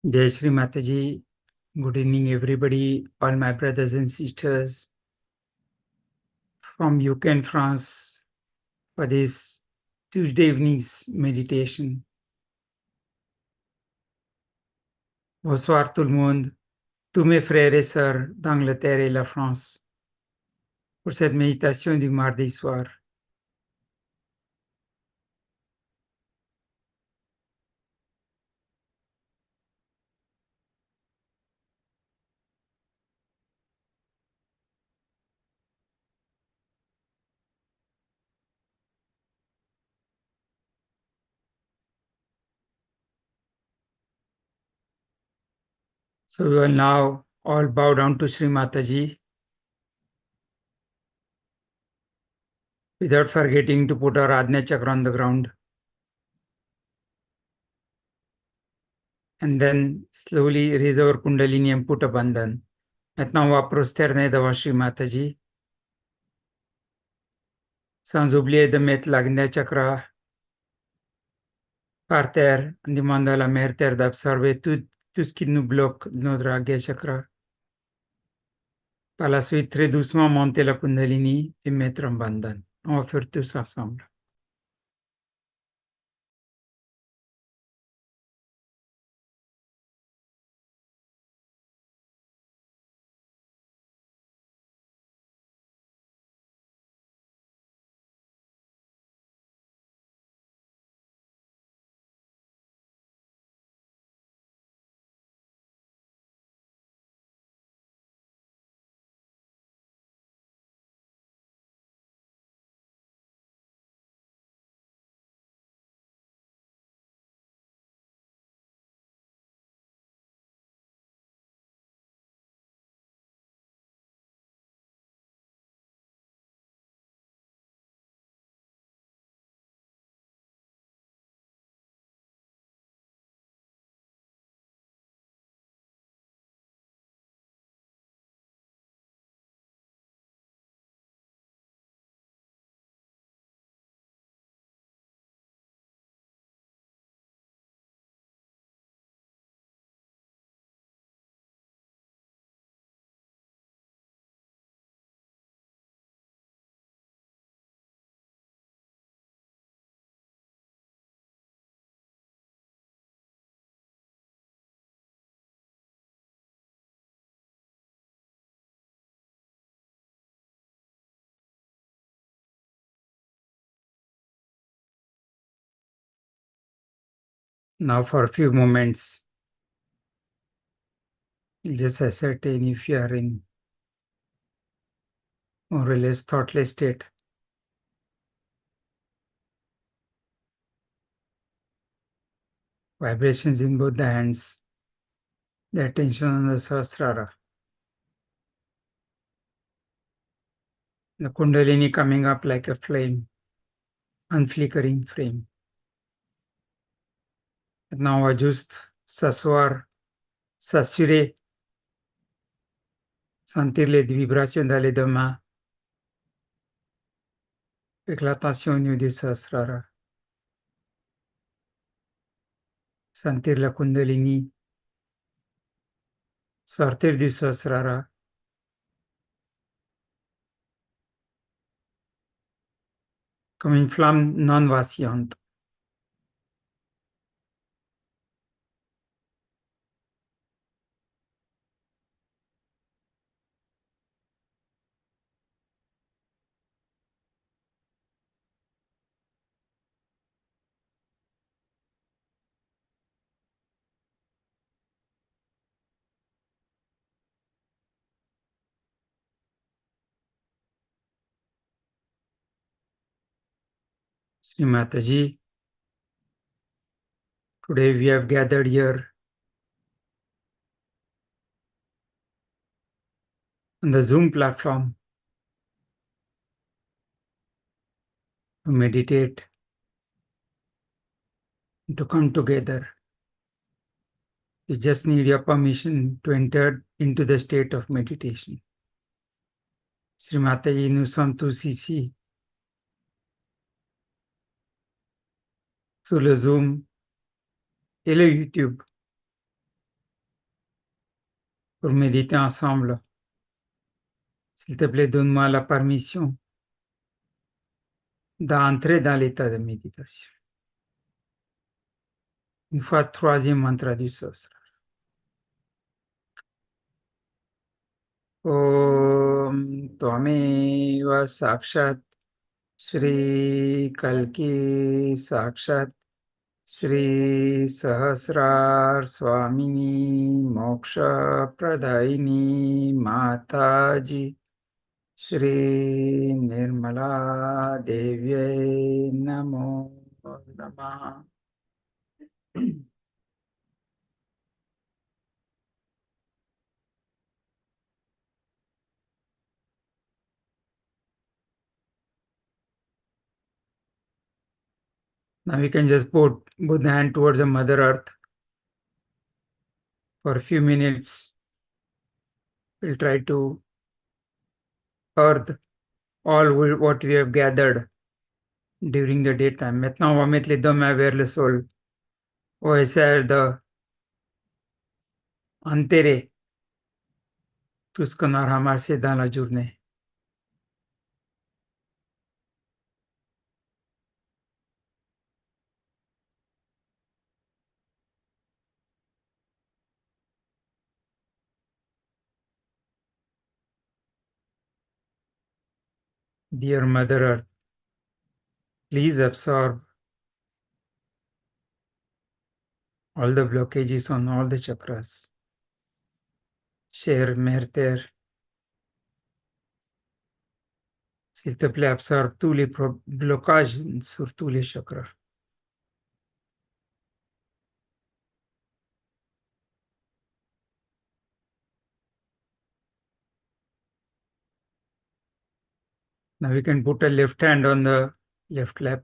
Jai Shri Mataji, good evening everybody, all my brothers and sisters from UK and France for this Tuesday evening's meditation. Bonsoir tout le monde, tous mes frères et sœurs d'Angleterre et la France pour cette méditation du mardi soir. So we will now all bow down to Shri Mataji without forgetting to put our Ajna Chakra on the ground. And then slowly raise our Kundalini and put a bandhan. Maintenant, on va prosterner devant Shri Mataji, sans oublier de mettre l'Ajna Chakra par terre, en demandant à la mère Terre d'absorber tout ce qui nous bloque de notre Agya Chakra. Par la suite, très doucement, monter la Kundalini et mettre en bandhan. On va faire tous ensemble. Now for a few moments, you'll just ascertain if you are in more or less thoughtless state. Vibrations in both the hands, the attention on the Sahasrara. The Kundalini coming up like a flame, unflickering flame. Now juste s'asseoir, s'assurer, sentir les vibrations dans les deux mains, avec l'attention au niveau du Sahasrara. Sentir la Kundalini sortir du Sahasrara. Comme une flamme non vacillante. Sri Mataji, today we have gathered here on the Zoom platform to meditate, to come together. You just need your permission to enter into the state of meditation. Sri Mataji, nous sommes tous ici sur le Zoom et le YouTube pour méditer ensemble. S'il te plaît, donne-moi la permission d'entrer dans l'état de méditation. Une fois, troisième mantra du Sahasrara. Om Tvameva Sakshat Shri Kalki Sakshat Shri Sahasrar Swamini Moksha Pradaini Mataji Shri Nirmala Devye Namo Namaha. Now we can just put both hand towards the Mother Earth for a few minutes. We'll try to earth all what we have gathered during the daytime. Maintenant, on va mettre les deux mains vers le sol On essaie d'enterrer tout ce qu'on a ramassé dans la journée. Dear Mother Earth, please absorb all the blockages on all the chakras. Cher Mère Terre, s'il te plaît, absorbe tous les blocages sur tous les chakras. Now we can put a left hand on the left lap,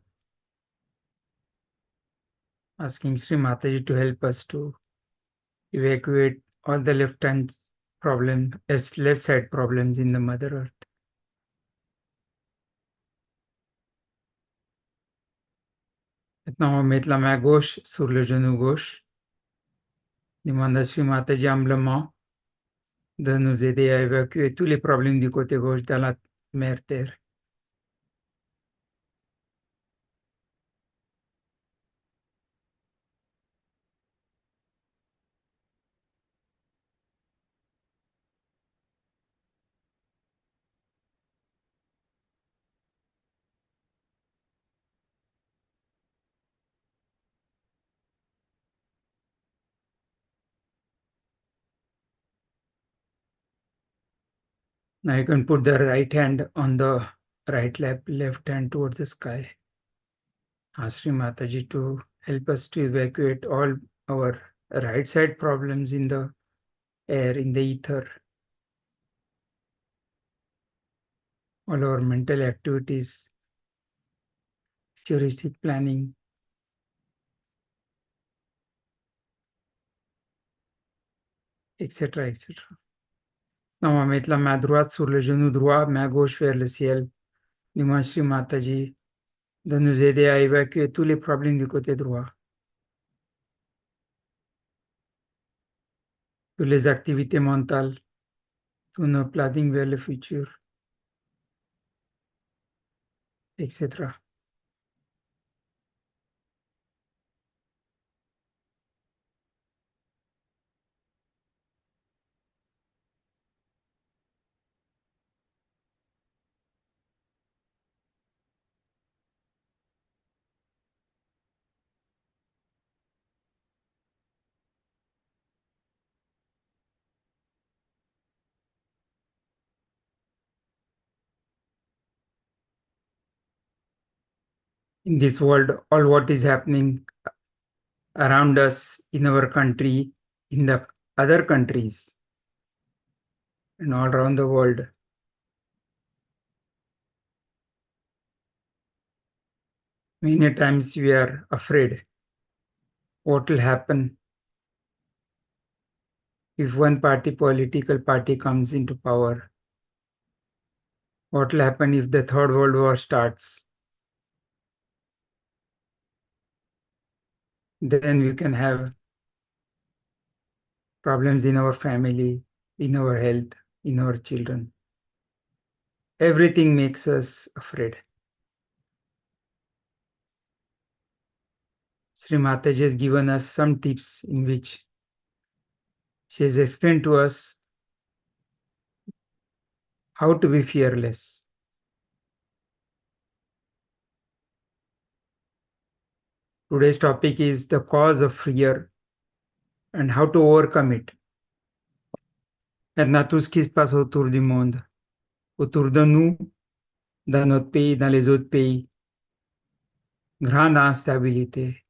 asking Sri Mataji to help us to evacuate all the left hand problems, left side problems in the Mother Earth. Maintenant, on va mettre la main gauche sur le genou gauche. Demande à Sri Mataji humblement de nous aider à évacuer tous les problèmes du côté gauche de la Mère Terre. Now you can put the right hand on the right lap, left hand towards the sky. Ask Sri Mataji to help us to evacuate all our right side problems in the air, in the ether, all our mental activities, futuristic planning, etc., etc. Now, on va mettre la main droite sur le genou droit, main gauche vers le ciel. Demande Sri Mataji de nous aider à évacuer tous les problèmes du côté droit. Toutes les activités mentales, tous nos plannings vers le futur, etc. In this world, all what is happening around us, in our country, in the other countries, and all around the world. Many times we are afraid what will happen if one political party comes into power. What will happen if the Third World War starts? Then we can have problems in our family, in our health, in our children. Everything makes us afraid. Sri Mataji has given us some tips in which she has explained to us how to be fearless. Today's topic is the cause of fear and how to overcome it. Maintenant, tout ce qui se passe autour du monde, autour de nous, dans notre pays, dans les autres pays, grande instabilité.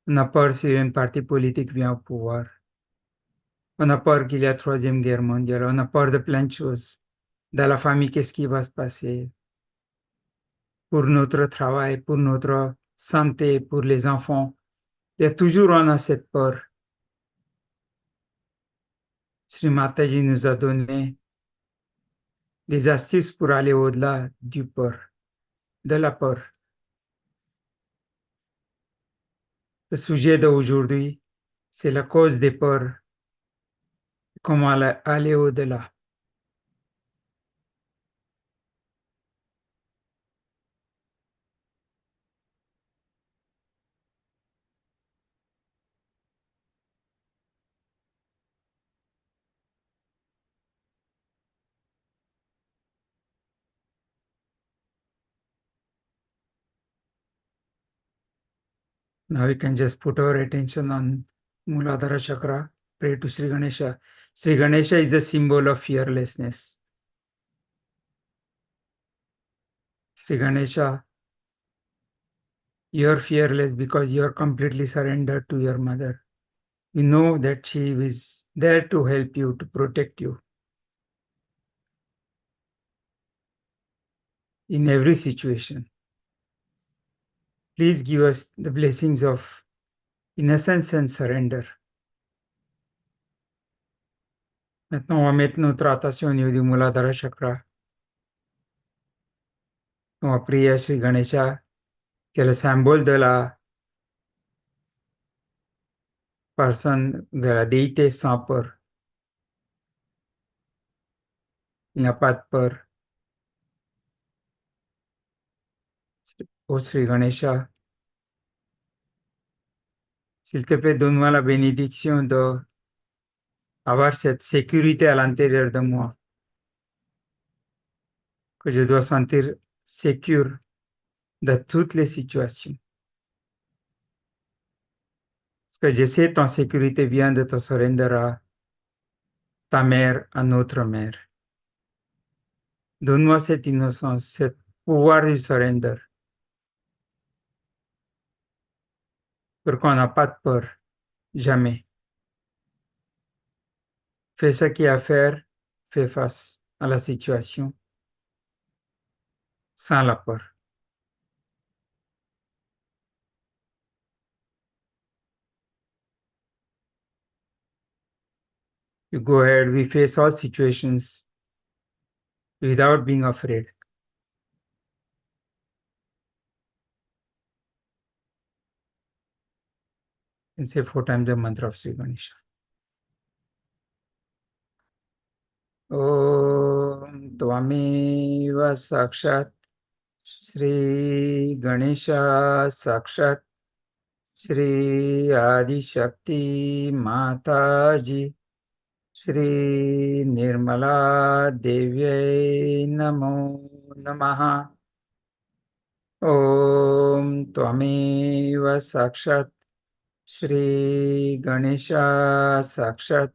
On a peur si une parti politique vient au pouvoir. On a peur qu'il y a troisième guerre mondiale. On a peur de plein de choses. Dans la famille, qu'est-ce qui va se passer? Pour notre travail, pour notre santé, pour les enfants. Il y a toujours, on a cette peur. Sri Mataji nous a donné des astuces pour aller au-delà du peur, de la peur. Le sujet d'aujourd'hui, c'est la cause des peurs, comment aller au-delà. Now we can just put our attention on Muladhara Chakra, pray to Sri Ganesha. Sri Ganesha is the symbol of fearlessness. Sri Ganesha, you're fearless because you're completely surrendered to your mother. You know that she is there to help you, to protect you in every situation. Please give us the blessings of innocence and surrender. Maintenant, on va mettre notre attention au niveau du Muladhara Chakra. On va prier à Sri Ganesha, qui est le symbole de la personne, de la déité sans peur. Il n'y a pas de peur. Ô Sri Ganesha, s'il te plaît, donne-moi la bénédiction d'avoir cette sécurité à l'intérieur de moi, que je dois sentir sécure de toutes les situations. Parce que je sais ton sécurité vient de te surrender à ta mère, à notre mère. Donne-moi cette innocence, ce pouvoir du surrender, pour qu'on n'a pas de peur, jamais. Fais ce qu'il y a à faire, fais face à la situation sans la peur. You go ahead, we face all situations without being afraid. And say 4 times the mantra of Sri Ganesha. Om Tvameva Sakshat Sri Ganesha Sakshat Sri Adi Shakti Mataji Sri Nirmala Devyai Namo Namaha. Om Tvameva Sakshat Sri Ganesha Sakshat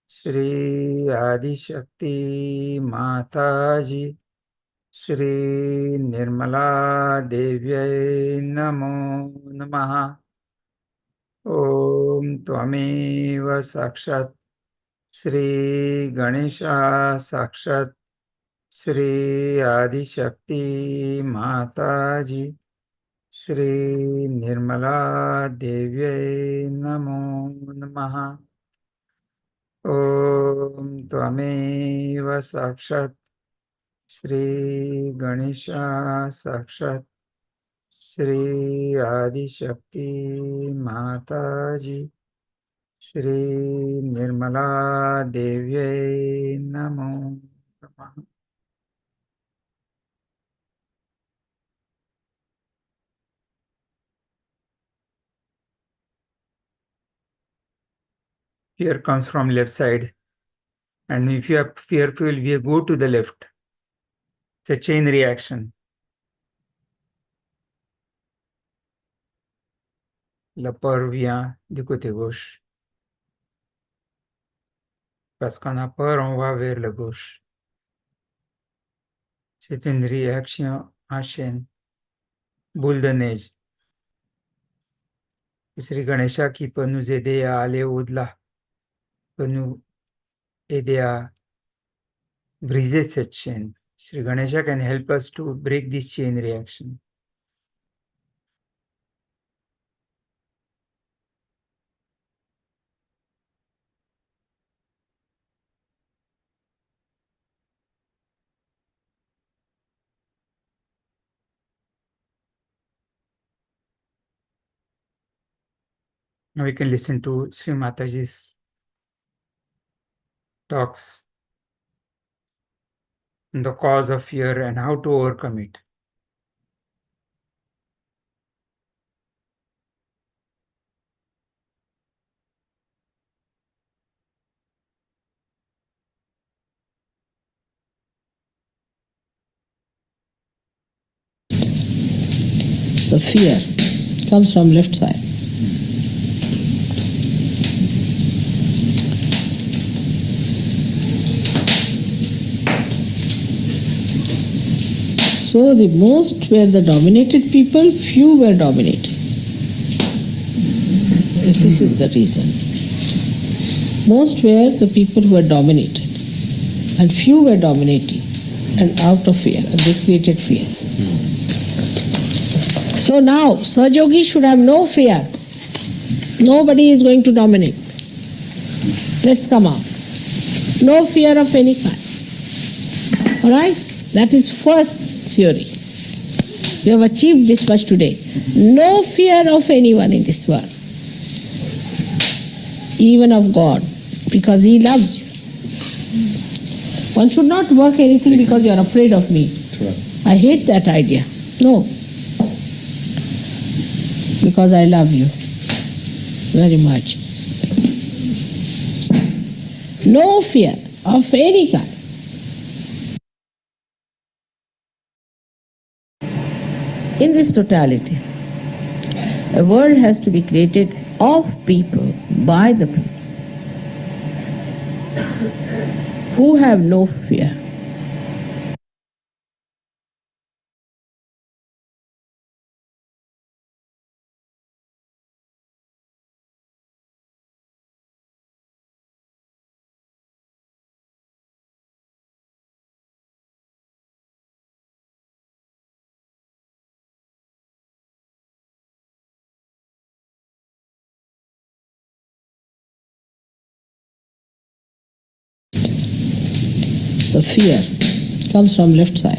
Sri Adi Shakti Mataji Sri Nirmala Devyai Namo Namaha. Om Tvameva Sakshat Sri Ganesha Sakshat Sri Adi Shakti Mataji Sri Nirmala Devyai Namo Namaha. Om Tvameva Sakshat Sri Ganesha Sakshat Sri Adi Shakti Mataji Sri Nirmala Devyai Namo Namaha. Fear comes from left side, and if you are fearful, we go to the left. It's a chain reaction. La peur vient du côté gauche. Parce qu'on a peur, on va vers la gauche. C'est une réaction en chaîne, boule de neige. Sri Ganesha qui peut nous aider à aller au-delà, peut nous aider à briser cette chaîne. Sri Ganesha can help us to break this chain reaction. Now we can listen to Sri Mataji's talks on the cause of fear and how to overcome it. The fear comes from left side. So the most were the dominated people, few were dominated. This is the reason. Most were the people who were dominated, and few were dominating, and out of fear, and they created fear. So now, Sahaja should have no fear. Nobody is going to dominate. Let's come out. No fear of any kind. Alright? That is first theory. We have achieved this much today. No fear of anyone in this world. Even of God. Because He loves you. One should not work anything because you are afraid of me. I hate that idea. No. Because I love you very much. No fear of any kind. In this totality, a world has to be created of people, by the people, who have no fear. The fear comes from left side.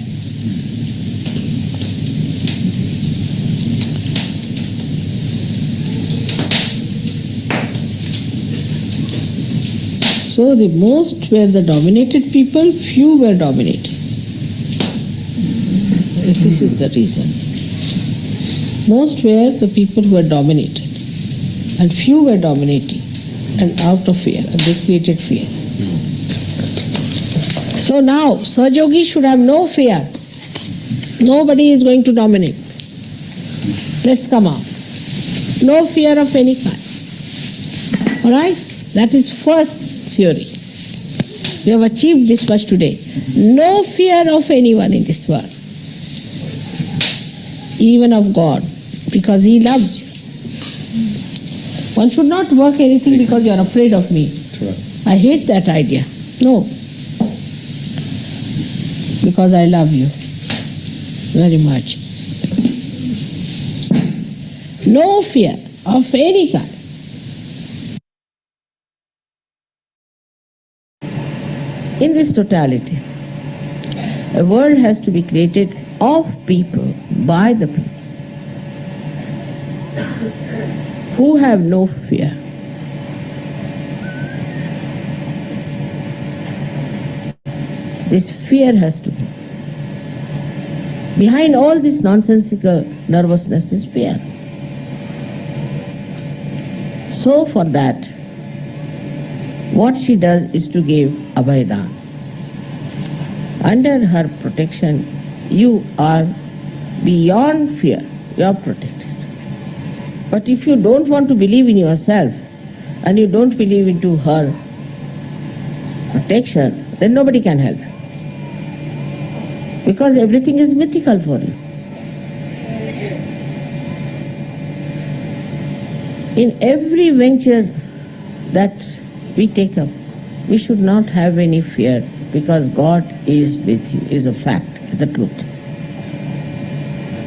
So the most were the dominated people, few were dominated. This is the reason. Most were the people who were dominated, and few were dominating, and out of fear, and they created fear. So now, Sahaja should have no fear. Nobody is going to dominate. Let's come out. No fear of any kind. Alright? That is first theory. We have achieved this much today. No fear of anyone in this world. Even of God. Because He loves you. One should not work anything because you are afraid of me. I hate that idea. No. Because I love you very much. No fear of any kind. In this totality, a world has to be created of people, by the people, who have no fear. This fear has to be. Behind all this nonsensical nervousness is fear. So for that, what she does is to give Abhaydan. Under her protection, you are beyond fear. You are protected. But if you don't want to believe in yourself, and you don't believe into her protection, then nobody can help. Because everything is mythical for you. In every venture that we take up, we should not have any fear, because God is with you, is a fact, is the truth.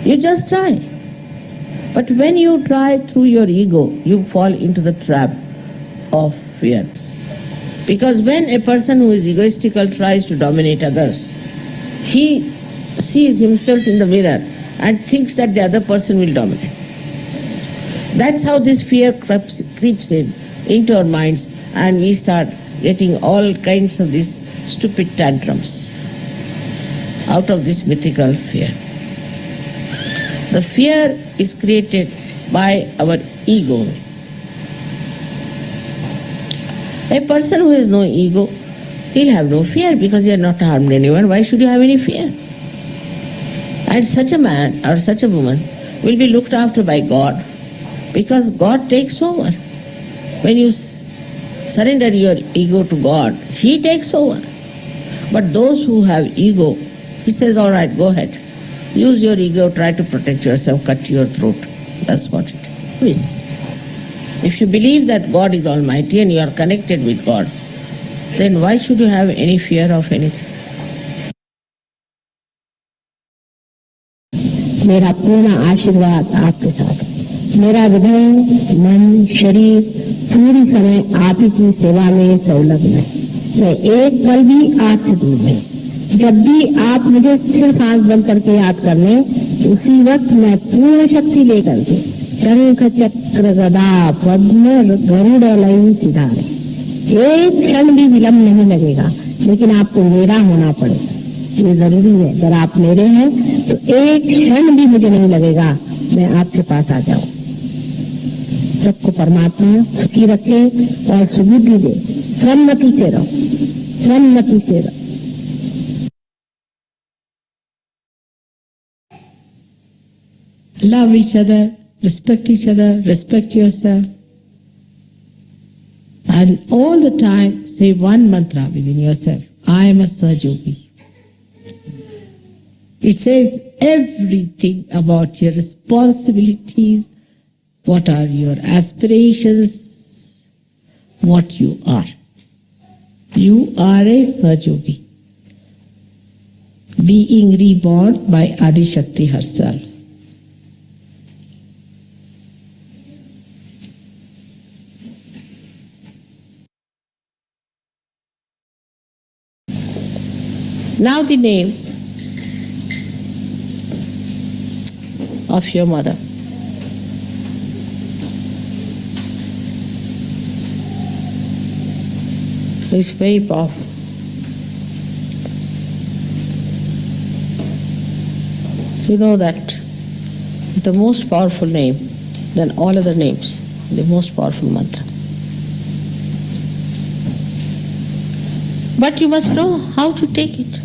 You just try. But when you try through your ego, you fall into the trap of fear. Because when a person who is egoistical tries to dominate others, he sees himself in the mirror and thinks that the other person will dominate. That's how this fear creeps in into our minds, and we start getting all kinds of these stupid tantrums out of this mythical fear. The fear is created by our ego. A person who has no ego, he'll have no fear because he has not harmed anyone. Why should you have any fear? And such a man or such a woman will be looked after by God, because God takes over. When you surrender your ego to God, He takes over. But those who have ego, He says, all right, go ahead. Use your ego, try to protect yourself, cut your throat. That's what it is. If you believe that God is Almighty and you are connected with God, then why should you have any fear of anything? मेरा पूर्ण आशीर्वाद आपके साथ है। मेरा हृदय, मन, शरीर पूरी समय आप ही की सेवा में संलग्न है। मैं एक पल भी आपसे दूर नहीं। जब भी आप मुझे सिर्फ आंख बंद करके याद कर लें, उसी वक्त मैं पूर्ण शक्ति लेकर के शंख चक्र गदा पद्म गरुड़ लय सिधारे। एक क्षण भी विलंब नहीं लगेगा, लेकिन आपको मेरा होना पड़ेगा। ये जरूरी है। अगर आप मेरे हैं तो एक क्षण भी मुझे नहीं लगेगा मैं आपके पास आ जाऊं। सबको परमात्मा सुखी रखे और सुबुद्धि दे। सन्मति से रहो, सन्मति से रहो। Love each other, respect each other, respect yourself. And all the time say one mantra within yourself. I am a Sahajogi. It says everything about your responsibilities, what are your aspirations, what you are. You are a Sahajogi, being reborn by Adi Shakti herself. Now the name of your mother. Is very powerful. You know that is the most powerful name than all other names, the most powerful mantra. But you must know how to take it.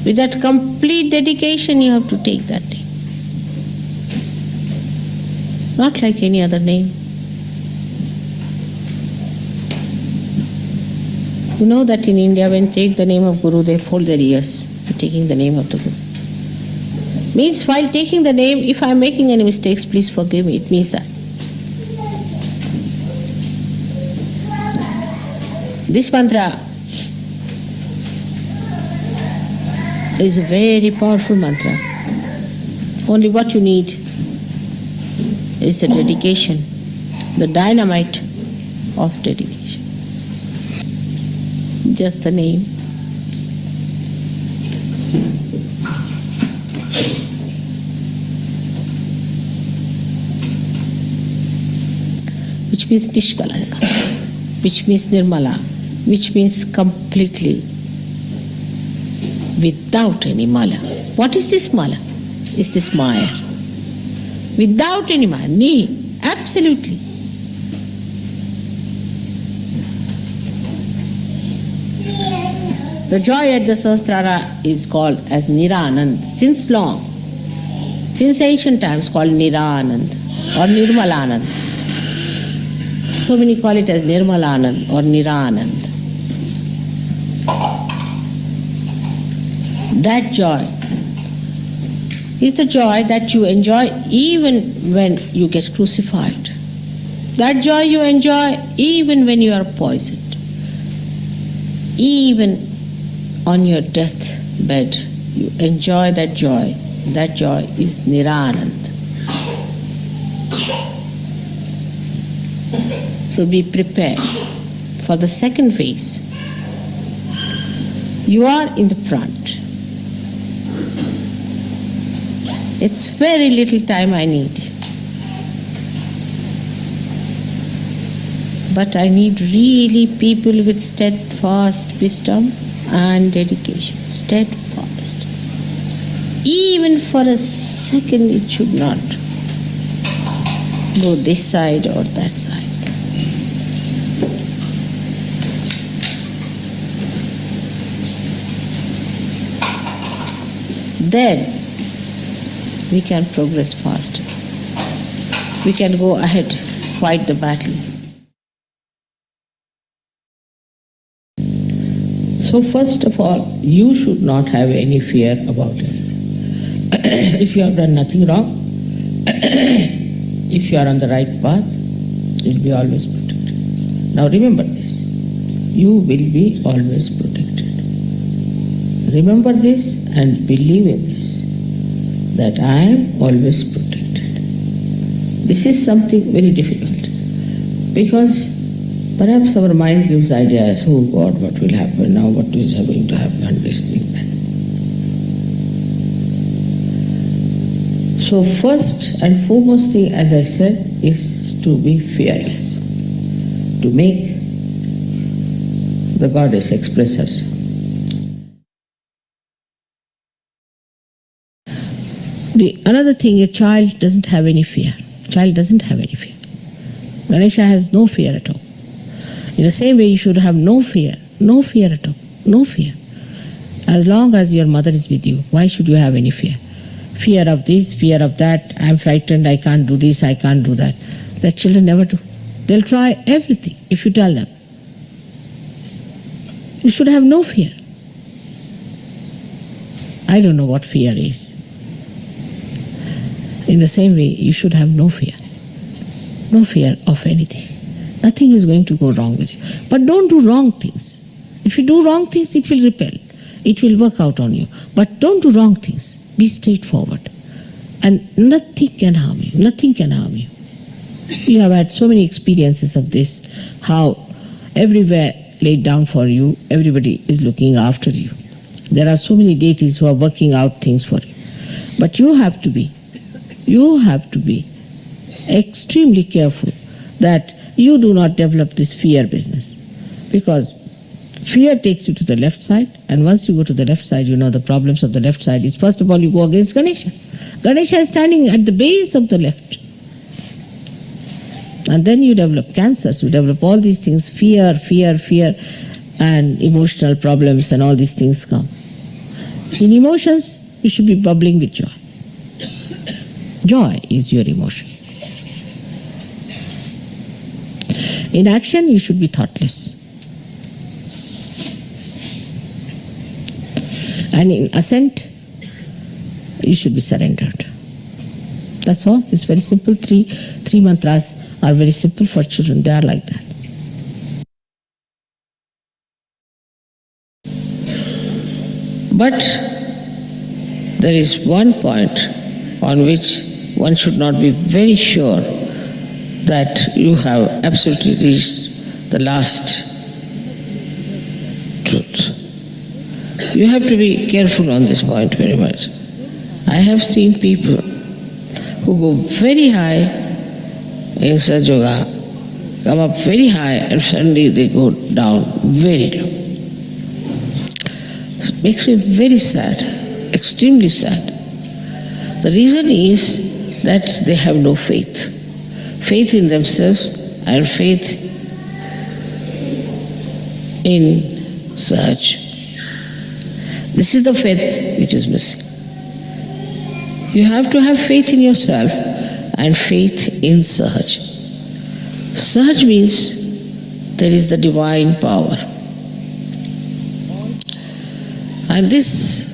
With that complete dedication, you have to take that name. Not like any other name. You know that in India, when they take the name of Guru, they fold their ears for taking the name of the Guru. Means while taking the name, if I am making any mistakes, please forgive me. It means that. This mantra is a very powerful mantra. Only what you need is the dedication, the dynamite of dedication. Just the name. Which means Nishkalanka, which means Nirmala, which means completely without any mala. What is this mala? Is this Maya? Without any maya, absolutely. The joy at the Sahasrara is called as Niranand since long, since ancient times called Niranand or Nirmalanand. So many call it as Nirmalanand or Niranand. That joy is the joy that you enjoy even when you get crucified. That joy you enjoy even when you are poisoned. Even on your deathbed, you enjoy that joy. That joy is Niranand. So be prepared for the second phase. You are in the front. It's very little time I need. But I need really people with steadfast wisdom and dedication. Steadfast. Even for a second it should not go this side or that side. Then we can progress faster. We can go ahead, fight the battle. So first of all, you should not have any fear about it. If you have done nothing wrong, if you are on the right path, you will be always protected. Now remember this, you will be always protected. Remember this and believe in this, that I am always protected. This is something very difficult, because perhaps our mind gives ideas, oh God, what will happen now, what is going to happen, this thing, that. So first and foremost thing, as I said, is to be fearless, to make the goddess express herself. Another thing, a child doesn't have any fear. Child doesn't have any fear. Ganesha has no fear at all. In the same way, you should have no fear at all, no fear. As long as your mother is with you, why should you have any fear? Fear of this, fear of that, I'm frightened, I can't do this, I can't do that. That children never do. They'll try everything if you tell them. You should have no fear. I don't know what fear is. In the same way, you should have no fear. No fear of anything. Nothing is going to go wrong with you. But don't do wrong things. If you do wrong things, it will repel. It will work out on you. But don't do wrong things. Be straightforward. And nothing can harm you. Nothing can harm you. You have had so many experiences of this, how everywhere laid down for you, everybody is looking after you. There are so many deities who are working out things for you. But you have to be extremely careful that you do not develop this fear business. Because fear takes you to the left side, and once you go to the left side, you know the problems of the left side is, first of all, you go against Ganesha. Ganesha is standing at the base of the left. And then you develop cancers, you develop all these things, fear, and emotional problems, and all these things come. In emotions, you should be bubbling with joy. Joy is your emotion. In action, you should be thoughtless. And in assent, you should be surrendered. That's all. It's very simple. Three mantras are very simple for children. They are like that. But there is one point on which one should not be very sure that you have absolutely reached the last truth. You have to be careful on this point very much. I have seen people who go very high in Sahaja Yoga, come up very high, and suddenly they go down very low. It makes me very sad, extremely sad. The reason is that they have no faith. Faith in themselves and faith in Sahaj. This is the faith which is missing. You have to have faith in yourself and faith in Sahaj. Sahaj means there is the divine power. And this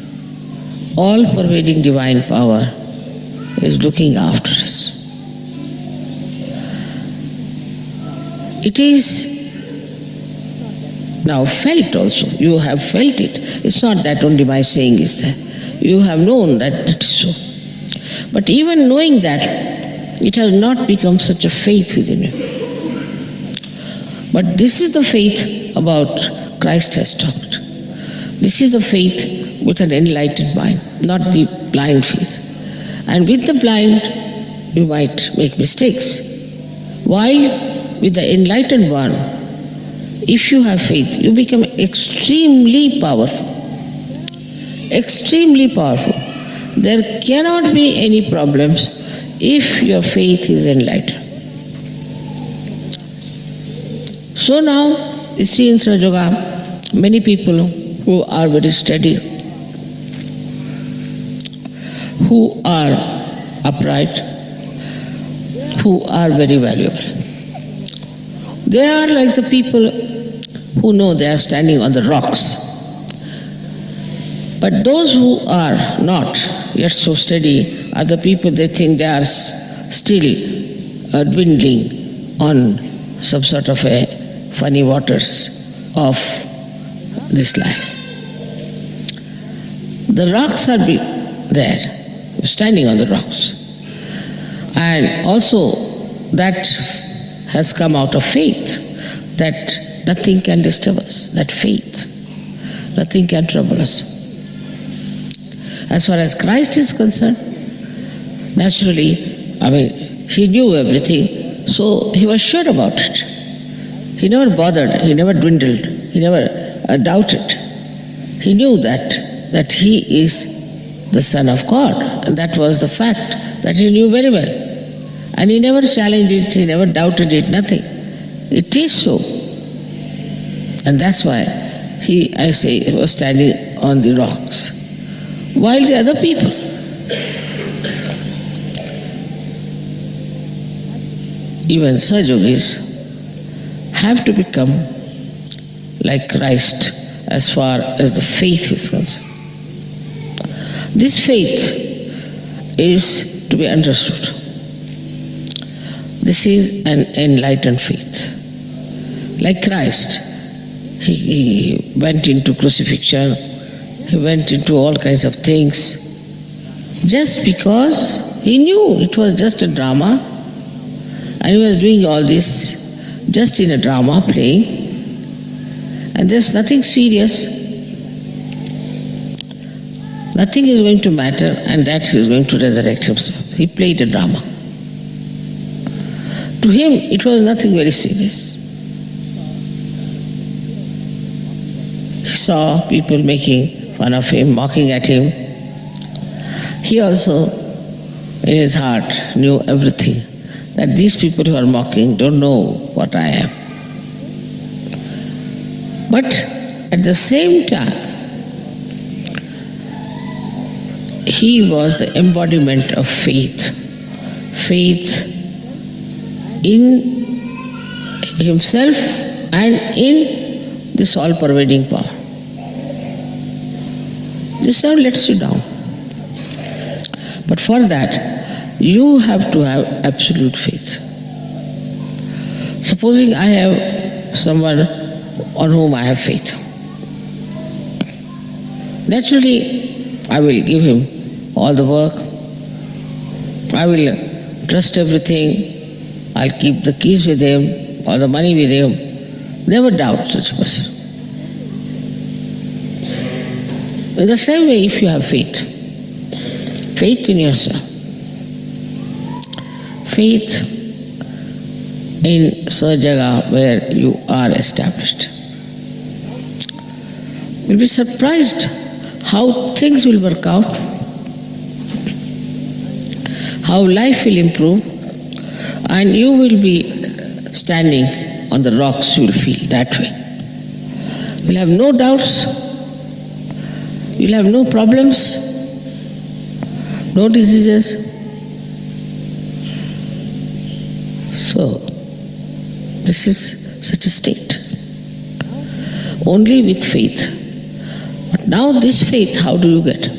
all-pervading divine power is looking after us. It is now felt also. You have felt it. It's not that only my saying is there. You have known that it is so. But even knowing that, it has not become such a faith within you. But this is the faith about Christ has talked. This is the faith with an enlightened mind, not the blind faith. And with the blind, you might make mistakes. While with the enlightened one, if you have faith, you become extremely powerful. Extremely powerful. There cannot be any problems if your faith is enlightened. So now, you see in Sahaja Yoga, many people who are very steady, who are upright, who are very valuable. They are like the people who know they are standing on the rocks. But those who are not yet so steady are the people they think they are still dwindling on some sort of a funny waters of this life. The rocks are there, standing on the rocks. And also that has come out of faith, that nothing can disturb us, that faith, nothing can trouble us. As far as Christ is concerned, naturally, he knew everything, so he was sure about it. He never bothered, he never dwindled, he never doubted. He knew that he is the Son of God, and that was the fact that he knew very well. And he never challenged it, he never doubted it, nothing. It is so. And that's why he was standing on the rocks. While the other people, even Sahaja-yogis, have to become like Christ as far as the faith is concerned. This faith is to be understood. This is an enlightened faith. Like Christ, he went into crucifixion, he went into all kinds of things, just because he knew it was just a drama, and he was doing all this just in a drama, playing, and there's nothing serious. Nothing is going to matter, and that he is going to resurrect himself. He played a drama. To him, it was nothing very serious. He saw people making fun of him, mocking at him. He also, in his heart, knew everything, that these people who are mocking don't know what I am. But at the same time, he was the embodiment of faith. Faith in himself and in this all-pervading power. This now lets you down. But for that, you have to have absolute faith. Supposing I have someone on whom I have faith. Naturally, I will give him all the work. I will trust everything. I'll keep the keys with him or the money with him. Never doubt such a person. In the same way, if you have faith in yourself, faith in Sahaja where you are established, you'll be surprised how things will work out, how life will improve, and you will be standing on the rocks, you will feel that way. You'll have no doubts, you'll have no problems, no diseases. So, this is such a state. Only with faith. But now this faith, how do you get?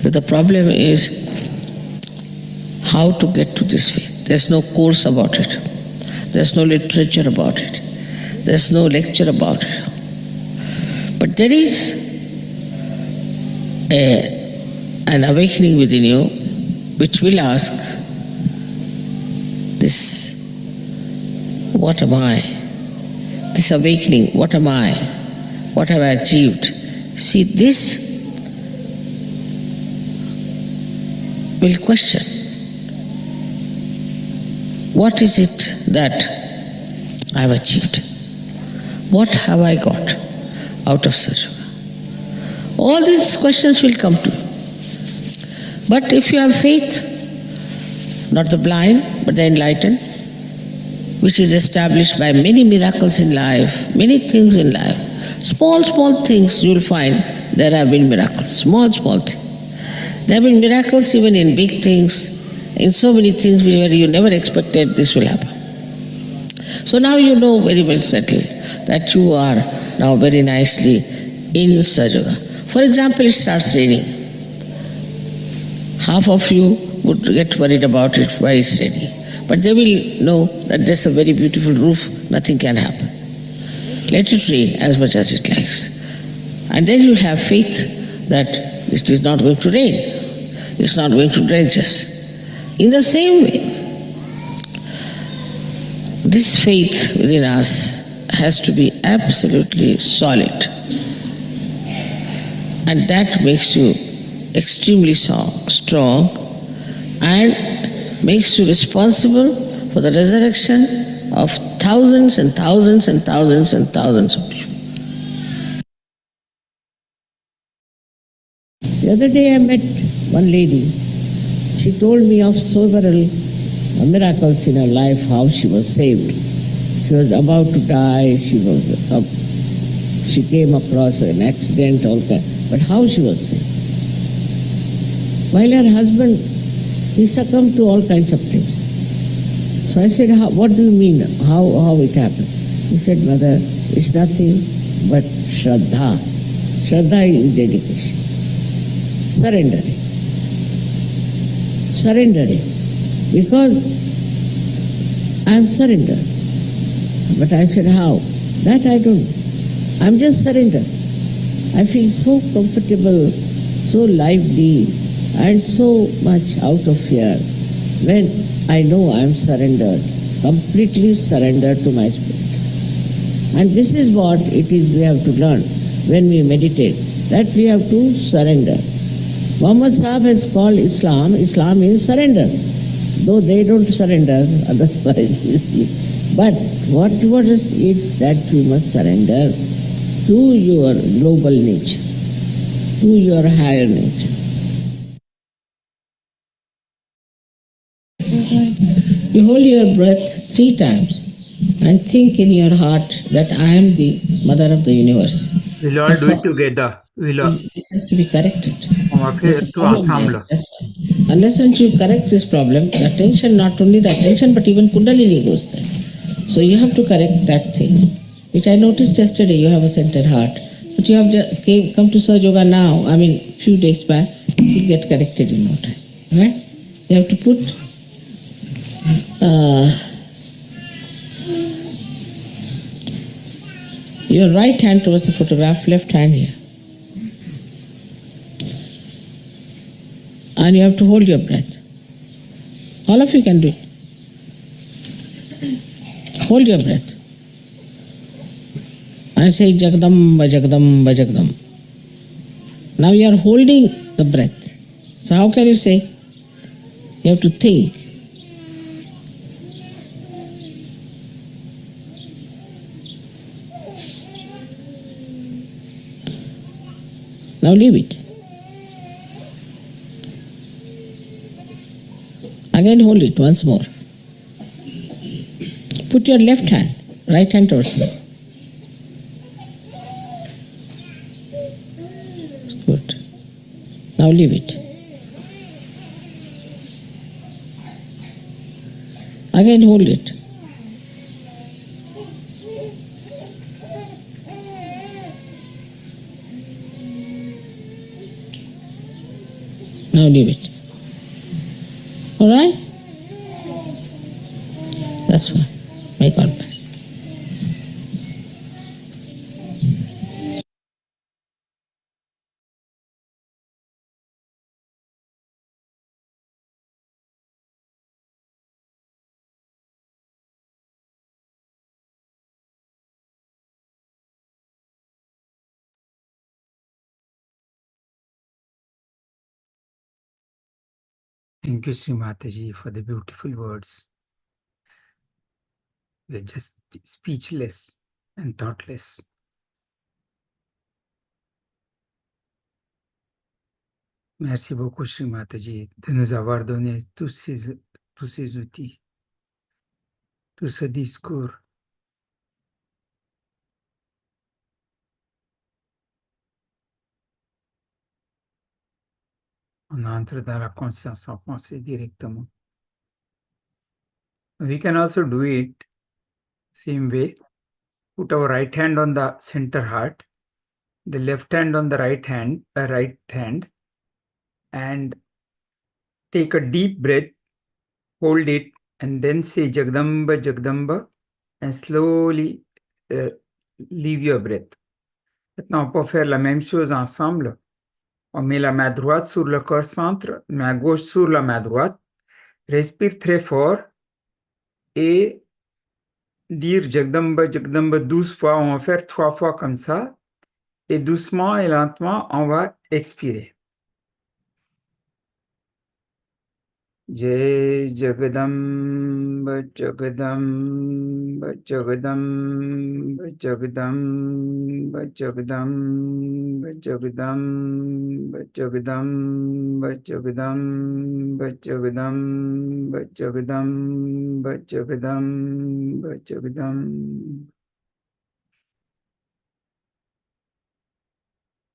The problem is how to get to this faith. There's no course about it. There's no literature about it. There's no lecture about it. But there is an awakening within you which will ask, this, what am I? This awakening, what am I? What have I achieved? See, this will question. What is it that I have achieved? What have I got out of SYUK? All these questions will come to you. But if you have faith, not the blind, but the enlightened, which is established by many miracles in life, many things in life, small, small things you will find there have been miracles, small, small things. There have been miracles even in big things, in so many things where you never expected this will happen. So now you know very well settled that you are now very nicely in SYUK. For example, it starts raining. Half of you would get worried about it, why it's raining. But they will know that there's a very beautiful roof, nothing can happen. Let it rain as much as it likes. And then you'll have faith that it is not going to rain, it's not going to drench us. In the same way, this faith within us has to be absolutely solid. And that makes you extremely strong and makes you responsible for the resurrection of thousands and thousands and thousands and thousands of people. The other day I met one lady. She told me of several miracles in her life, how she was saved. She was about to die, she came across an accident, all that, but how she was saved. While her husband, he succumbed to all kinds of things. So I said, what do you mean, how it happened? He said, Mother, it's nothing but Shraddha. Shraddha is dedication. Surrendering. Surrendering. Because I am surrendered. But I said, how? That I don't know. I'm just surrendered. I feel so comfortable, so lively, and so much out of fear when I know I'm surrendered, completely surrendered to my spirit. And this is what it is we have to learn when we meditate, that we have to surrender. Muhammad Sahib has called Islam means surrender. Though they don't surrender, otherwise you see. But what is it that you must surrender? To your global nature, to your higher nature. You hold your breath 3 times and think in your heart that I am the mother of the universe. We'll all do it together. It has to be corrected. On va There's faire a tout problem there. ensemble. Unless you correct this problem, the attention, not only the attention, but even Kundalini goes there. So you have to correct that thing, which I noticed yesterday. You have a centered heart, but you have come to SYUK now. I mean, few days back, you get corrected in no time. Right? You have to put your right hand towards the photograph, left hand here, and you have to hold your breath. All of you can do it. Hold your breath and say Jagdamba, Jagdamba, Jagdamba. Now you are holding the breath. So how can you say? You have to think. Now leave it. Again hold it once more. Put your left hand, right hand towards me. Good. Now leave it. Again hold it. Now leave it. All right? That's fine. May God bless. Thank you, Sri Mataji, for the beautiful words. We're just speechless and thoughtless. Merci beaucoup, Shri Mataji, de nous avoir donné tous ces outils, tout ce discours. On entre dans la conscience sans penser directement. We can also do it same way. Put our right hand on the center heart, the left hand on the right hand, and take a deep breath, hold it, and then say Jagdamba, Jagdamba, and slowly leave your breath. Maintenant, on peut faire la même chose ensemble. On met la main droite sur le corps centre, main gauche sur la main droite. Respire très fort et dire Jagdamba, Jagdamba 12 fois. On va faire 3 fois comme ça. Et doucement et lentement, on va expirer. Jai Jagadamba, Jagadamba, Jagadamba, Jagadamba, Jagadamba, Jagadamba, Jagadamba, Jagadamba, Jagadamba, Jagadamba, Jagadamba, Jagadamba.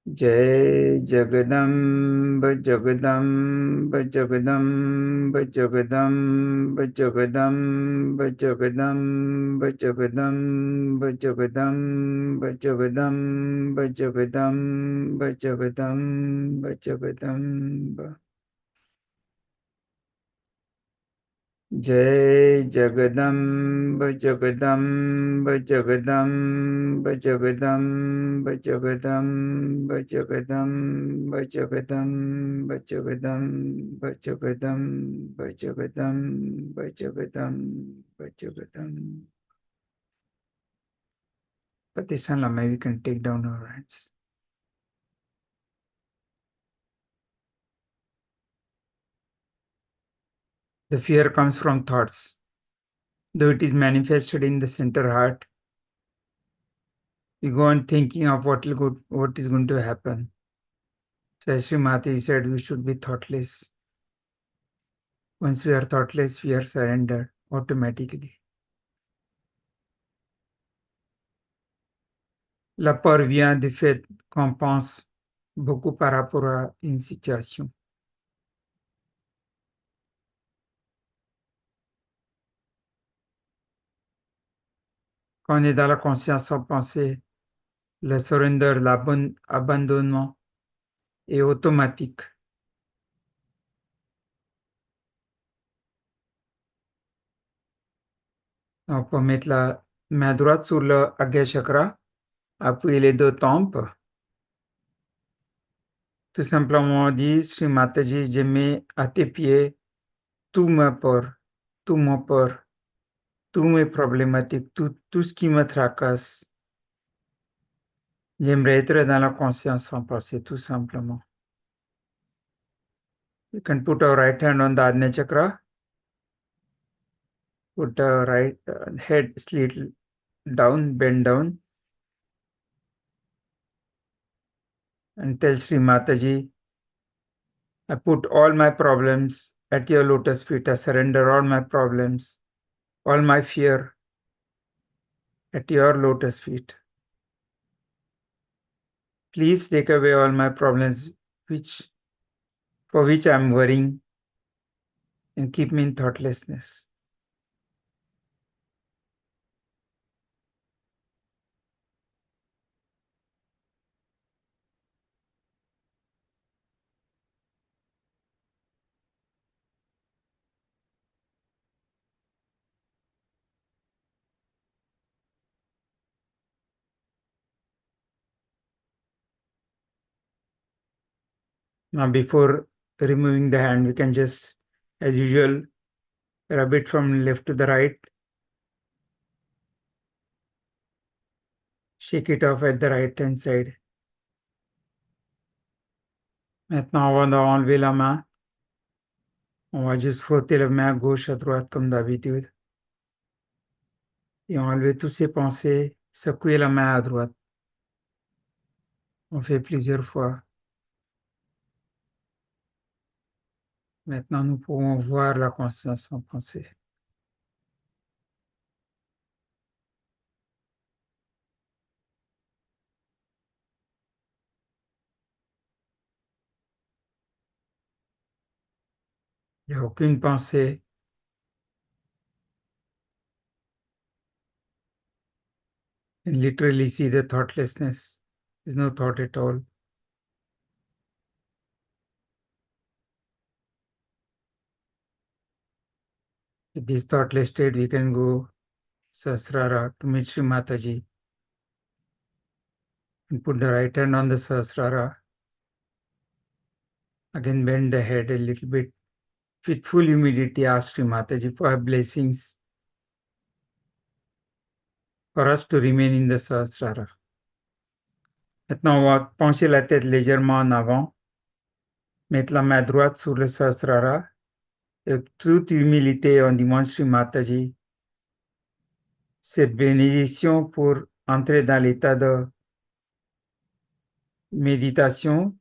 Jai Jagadamba, Jagadamba, Jagadamba, Jagadamba, Jagadamba, Jagadamba, Jagadamba, Jagadamba, Jagadamba, Jagadamba, Jagadamba, Jagadamba. Jai Jagadamba, Jagadamba, Jagadamba, Jagadamba, Jagadamba, Jagadamba, Jagadamba, Jagadamba, Jagadamba, Jagadamba, Jagadamba, Jagadamba. Patisan Lama, we can take down our hands. The fear comes from thoughts. Though it is manifested in the center heart, we go on thinking of what is going to happen. So as Sri Mati said, we should be thoughtless. Once we are thoughtless, we are surrendered automatically. La peur vient du fait qu'on pense beaucoup par rapport à une situation. Quand on est dans la conscience sans penser, le surrender, l'abandonnement est automatique. On peut mettre la main droite sur le Agya Chakra, appuyer les deux tempes. Tout simplement dire, Sri Mataji, je mets à tes pieds tout ma peur, tout mon peur, tous mes problématiques, tout ce qui me tracasse. J'aimerais être dans la conscience sans penser, tout simplement. You can put our right hand on the Ajna Chakra, put our right head slit down, bend down, and tell Sri Mataji, I put all my problems at your lotus feet. I surrender all my problems, all my fear at your lotus feet. Please take away all my problems for which I am worrying, and keep me in thoughtlessness. Now, before removing the hand, we can just, as usual, rub it from left to the right, shake it off at the right hand side. Maintenant, avant d'enlever la main, on va juste frotter la main gauche à droite comme d'habitude. et enlever toutes ces pensées. Secouer la main à droite. On fait plusieurs fois. Maintenant, nous pouvons voir la conscience en pensée. Il n'y a aucune pensée. And literally see the thoughtlessness. There's no thought at all. With this thoughtless state, we can go Sahasrara to meet Sri Mataji. And put the right hand on the Sahasrara. Again, bend the head a little bit. With full humility, ask Sri Mataji for her blessings for us to remain in the Sahasrara. Maintenant, on va pencher la tête légèrement en avant. Mettre la main droite sur le Sahasrara. Et avec toute humilité, on demande Sri Mataji cette bénédiction pour entrer dans l'état de méditation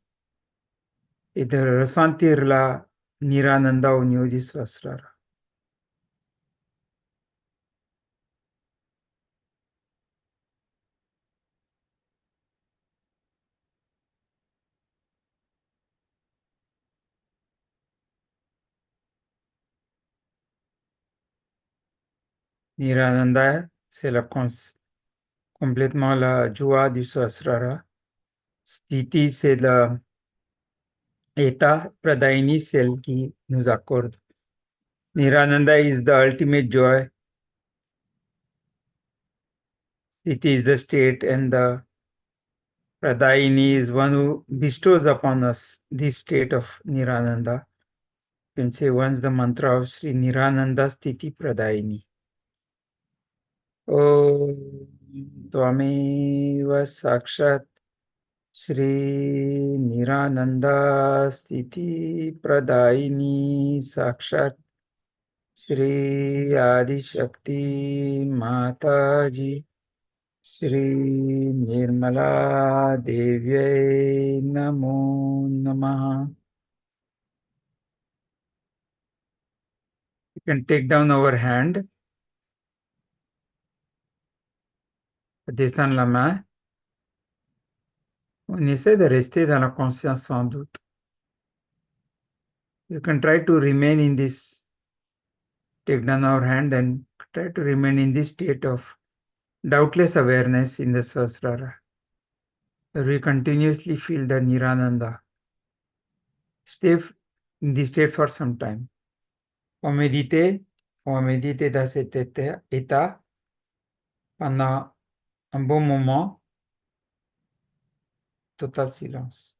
et de ressentir la Nirananda au niveau du Sahasrara. Nirananda, c'est complètement la joie du Sahasrara. Sthiti, c'est l'état. Pradayini, celle qui nous accorde. Nirananda is the ultimate joy. It is the state, and the Pradayini is one who bestows upon us this state of Nirananda. You can say once the mantra of Sri Nirananda Sthiti Pradayini. Om Tvameva Sakshat Shri Nirananda Sthiti Pradayini Sakshat Shri Adi Shakti Mataji Shri Nirmala Devyai Namo Namaha. You can take down our hand, descendre la main. On essaie de rester dans la conscience sans doute. You can try to remain in this, take down our hand and try to remain in this state of doubtless awareness in the Sahasrara, where we continuously feel the Nirananda. Stay in this state for some time. On va méditer dans cet état pendant un bon moment, total silence.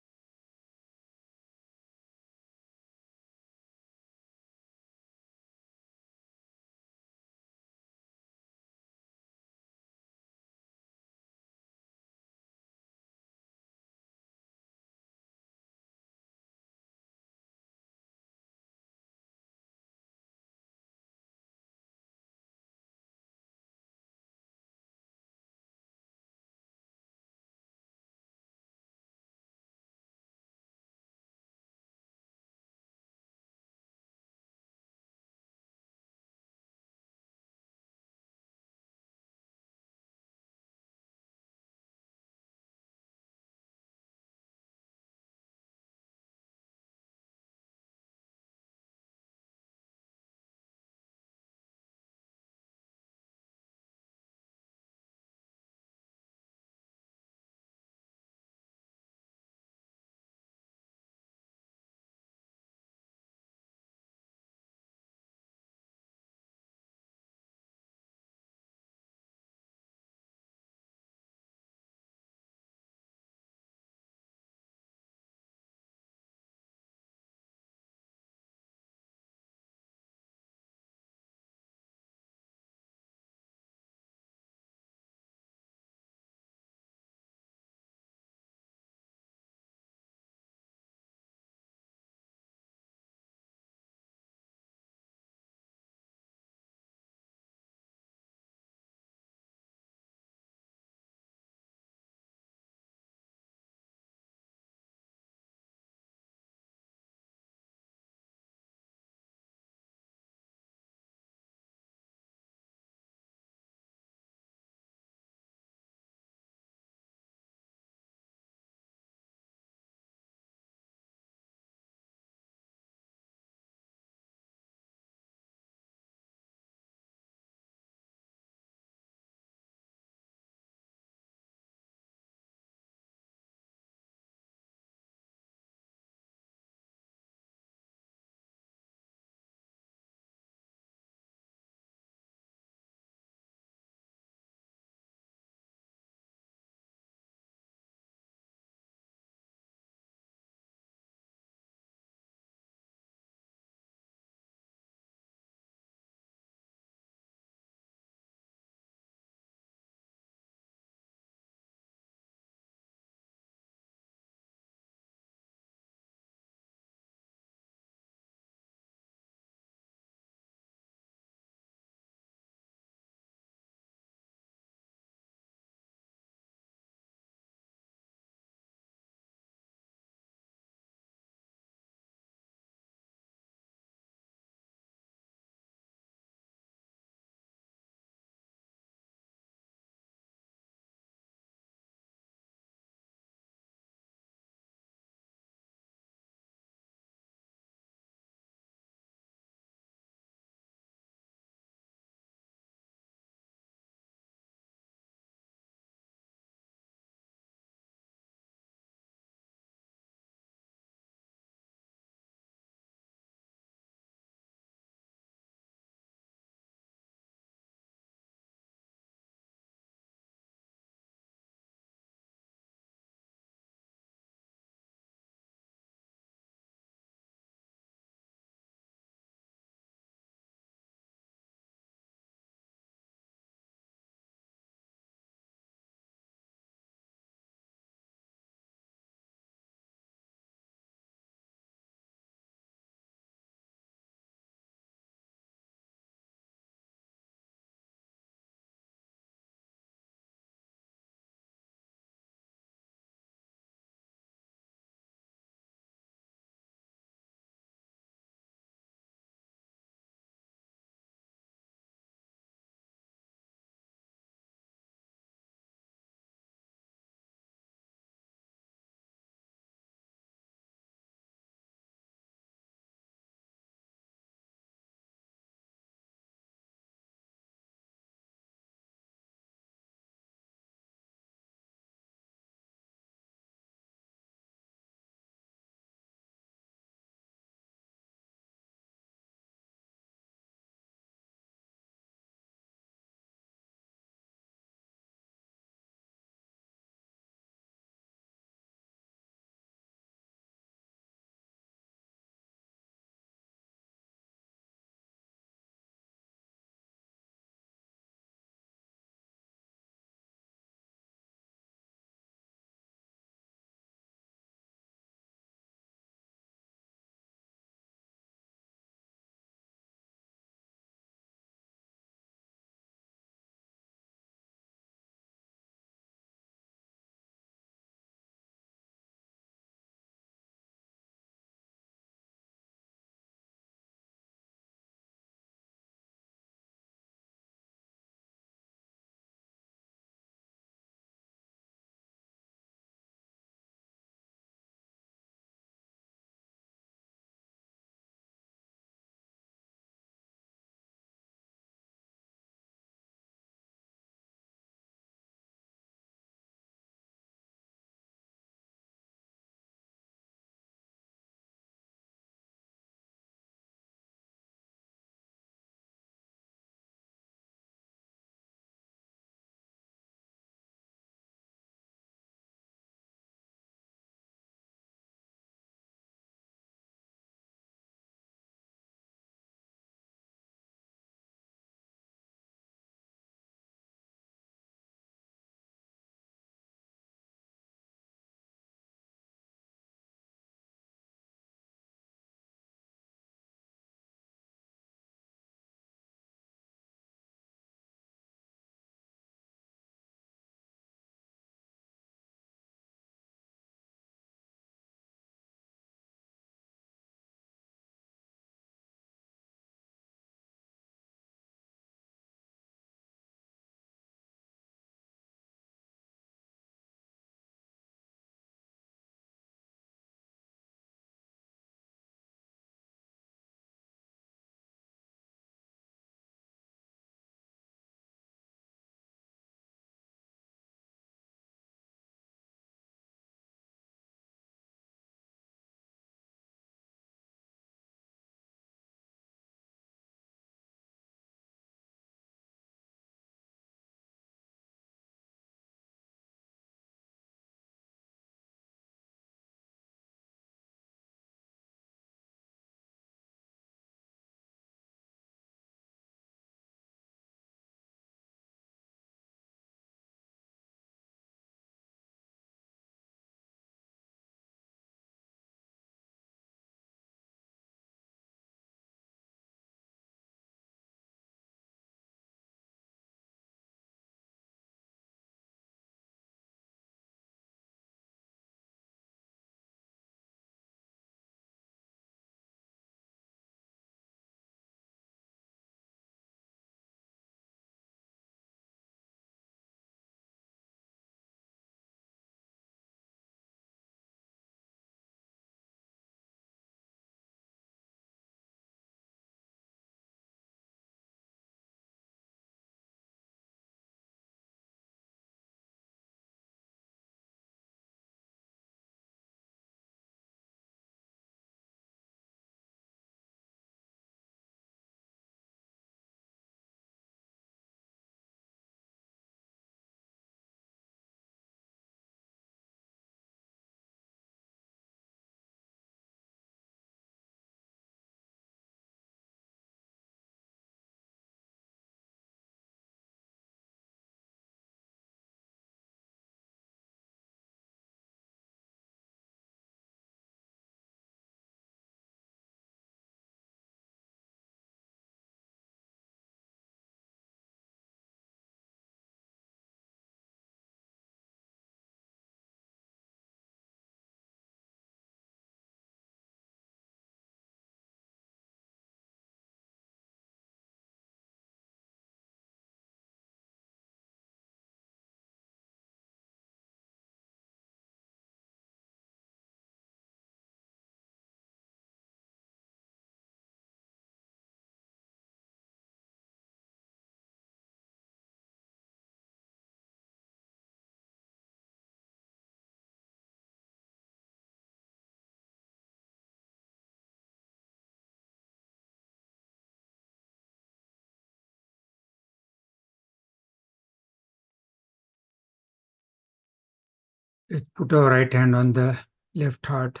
Let's put our right hand on the left heart,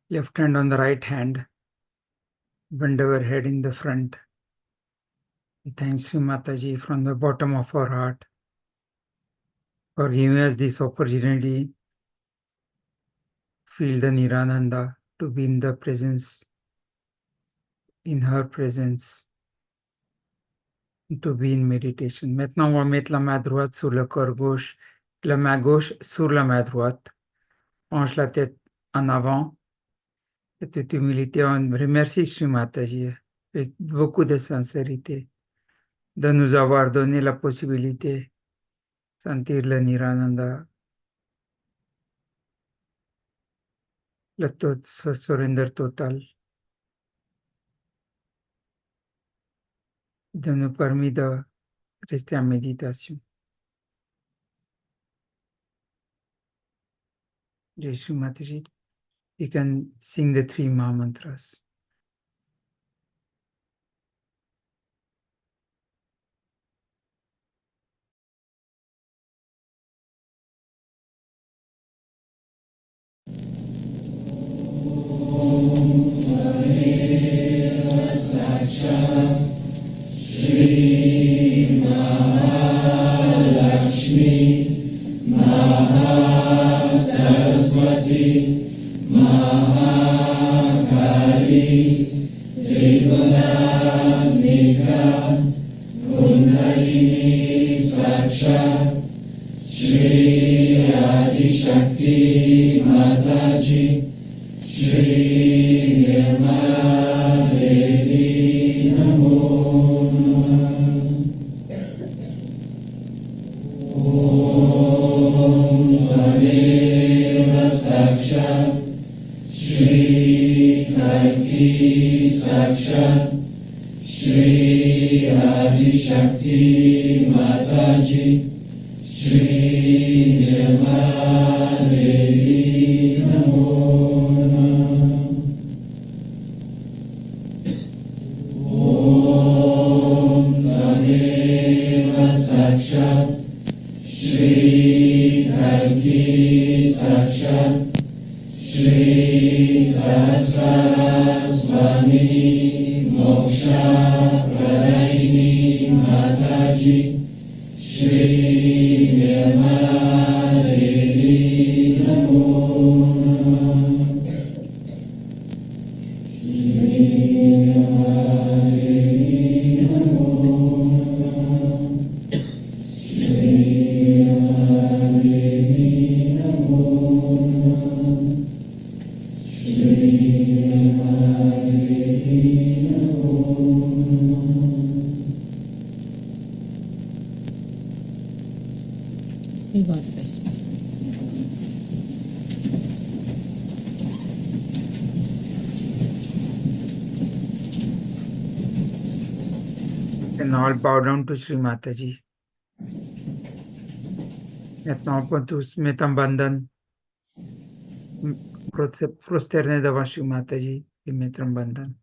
left hand on the right hand, bend our head in the front. Thanks Sri Mataji from the bottom of our heart for giving us this opportunity, feel the Nirananda, to be in the presence, in her presence, to be in meditation. Maintenant, on va mettre la main droite sur le corps gauche, la main gauche sur la main droite. Penche la tête en avant. Cette humilité, on remercie Sri Mataji avec beaucoup de sincérité de nous avoir donné la possibilité de sentir le Nirananda, le surrender total, de nous permettre de rester en méditation. Jai Shri Mataji. You can sing the 3 Maha Mantras. You got this. And all bow down to Sri Mataji. Maintenant, on peut tous mettre en bandhan, prosterner devant Sri Mataji et mettre en bandhan.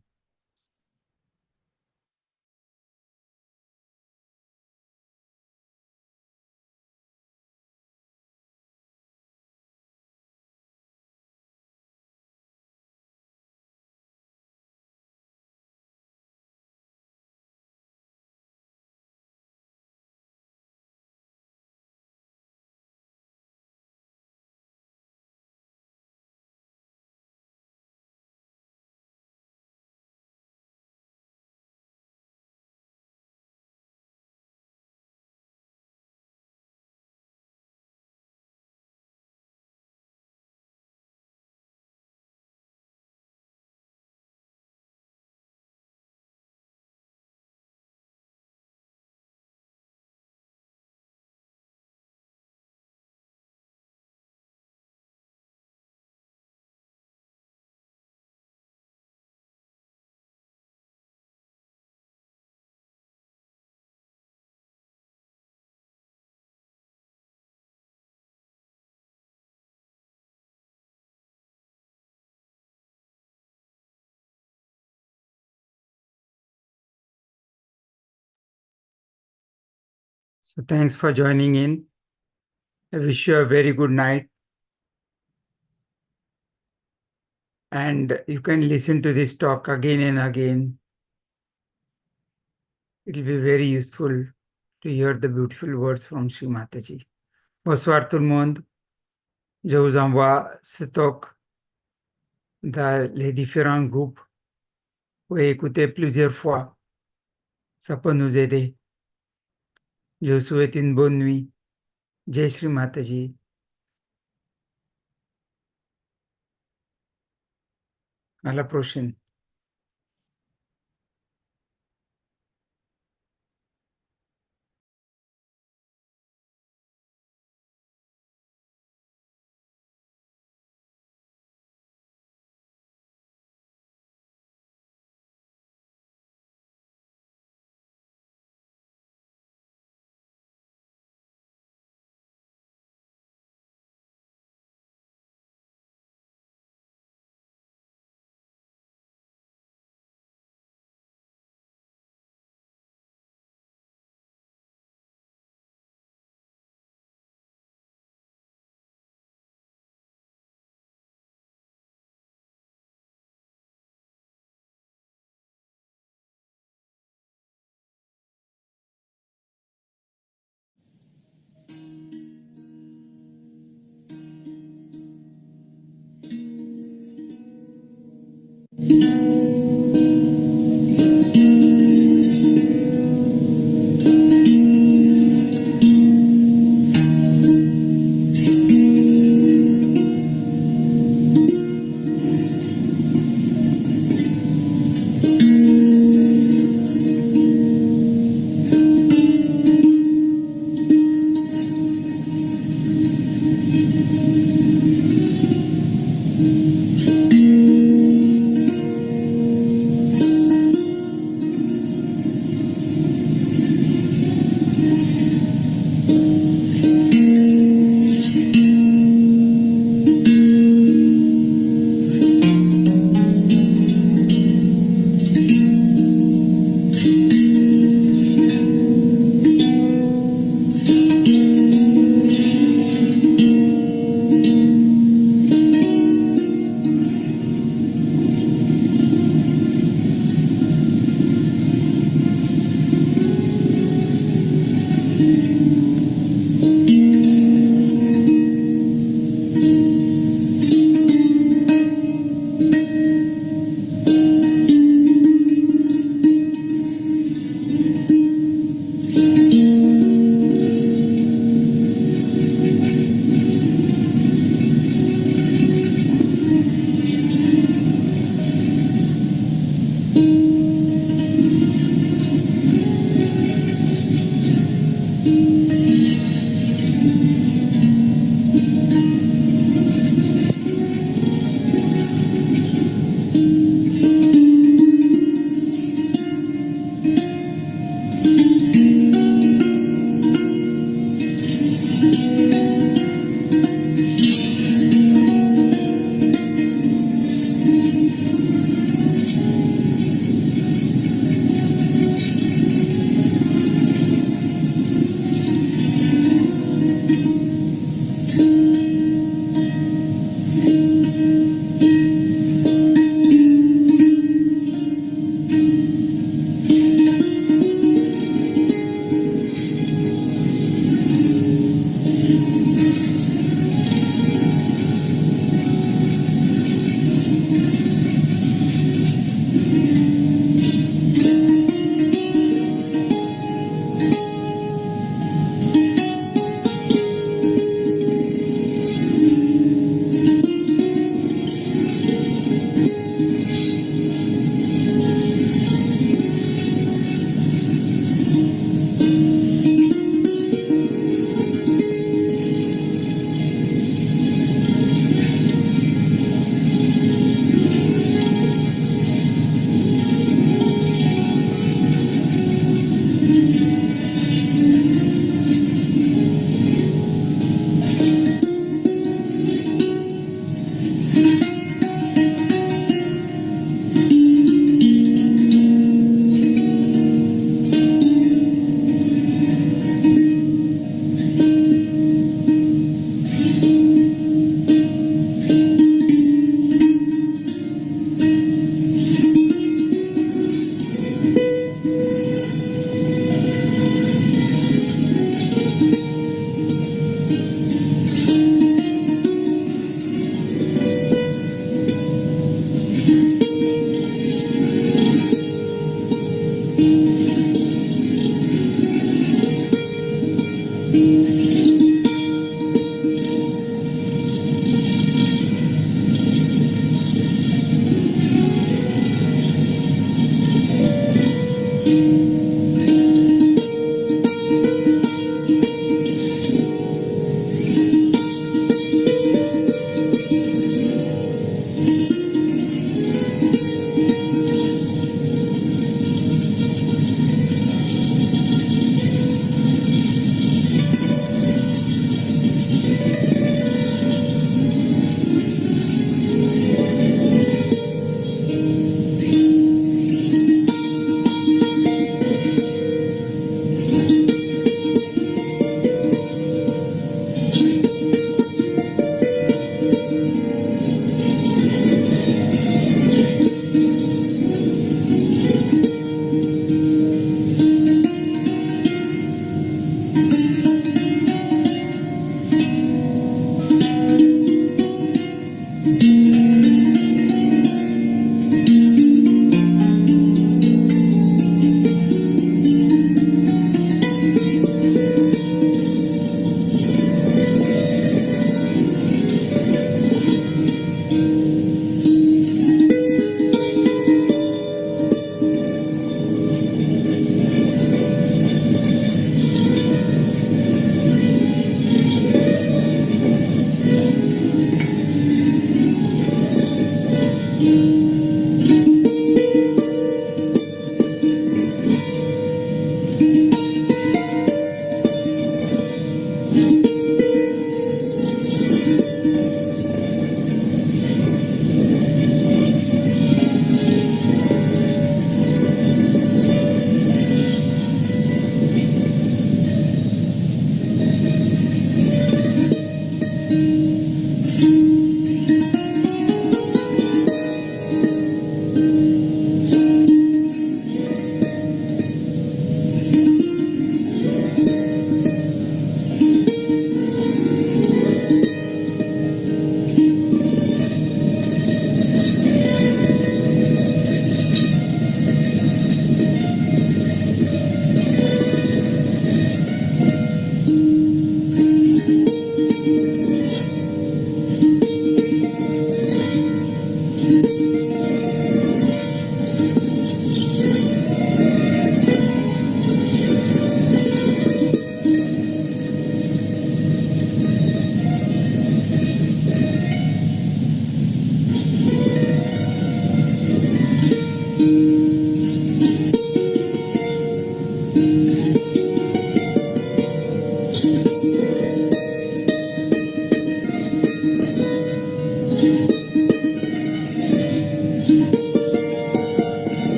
So thanks for joining in. I wish you a very good night. and you can listen to this talk again and again. It will be very useful to hear the beautiful words from Sri Mataji. Bonsoir tout le monde. Je vous envoie ce talk dans les différents groupes. Vous pouvez écouter plusieurs fois. Ça peut nous aider. Je vous souhaite une bonne nuit. Jai Sri Mataji. À la prochaine.